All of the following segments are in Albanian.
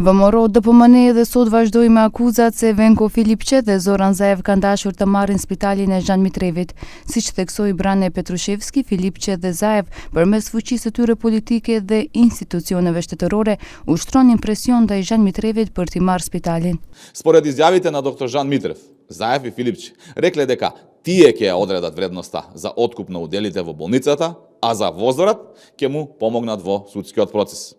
ВМРО ДПМН dhe sot vazhdoi me akuzat se Venko Filipçe dhe Zoran Zaev kanë dashur të marrin spitalin e Zhan Mitrevit. Siç theksoi Brane Petrushevski, Filipçe dhe Zaev përmes fuqisë së tyre politike dhe institucioneve shtetërore ushtronin presion ndaj Zhan Mitrevit për t'i marrë spitalin. Според изјавите на доктор Жан Митрев, Заев и Филипче рекле дека тие ќе ја одредат вредноста за откуп на уделите во болницата, а за возврат ќе му помогнат во судскиот процес.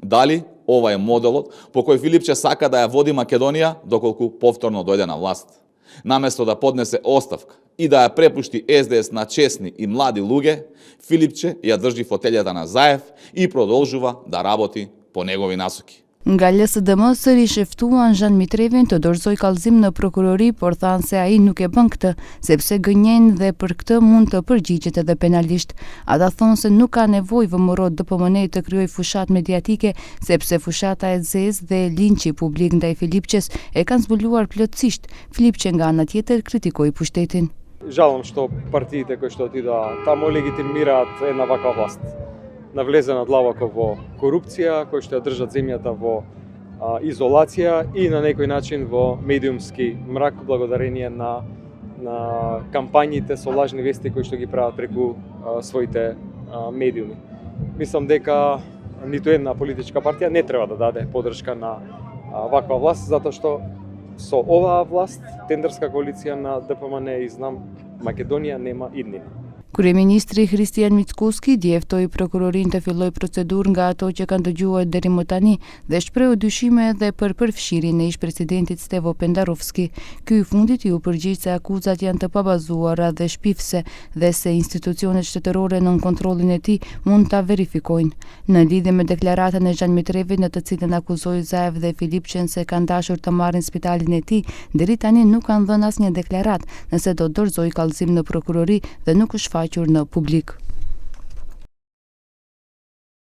Дали ова е моделот по кој Филипче сака да ја води Македонија доколку повторно дојде на власт? Наместо да поднесе оставка и да ја препушти СДС на чесни и млади луѓе, Филипче ја држи фотелјата на Заев и продолжува да работи по негови насоки. Nga LSDM sërish e ftuan Zhan Mitrevin të dorëzoj kallëzim në prokurori, por thanë se ai nuk e bën këtë, sepse gënjen dhe për këtë mund të përgjigjet edhe penalisht. Ata thonë se nuk ka nevojë VMRO DPMN të krijojë fushat mediatike, sepse fushata e zezë dhe linçi publik ndaj Filipçes e kanë zbuluar plotësisht. Filipçe nga ana tjetër kritikoi pushtetin. Жалам што партиите кои што отидоа таму легитимираат една ваква власт. Навлезена длабоко во корупција, кои што ја држат земјата во изолација и на некој начин во медиумски мрак благодарение на кампањите со лажни вести кои што ги прават преку своите медиуми. Мислам дека ниту една политичка партија не треба да даде поддршка на ваква власт, затоа што со оваа власт, тендерска коалиција на ДПМН и Знам Македонија нема иднина. Kryeministri Hristijan Mickoski dje ftoi prokurorin të filloj procedurë nga ato që kanë dëgjuar deri më tani dhe shprehu dyshime edhe për përfshirjen e ish-presidentit Stevo Pendarovski. Ky i fundit u përgjigj se akuzat janë të pabazuara dhe shpifse dhe se institucionet shtetërore nën kontrollin e tij mund ta verifikojnë. Në lidhje me deklaratën e Zhan Mitrevit në të cilën akuzoi Zaev dhe Filipçen se kanë dashur të marrin spitalin e tij, deri tani nuk kanë dhënë asnjë deklaratë nëse do dorëzoj kallëzim në prokurori dhe nuk është faqur në publik.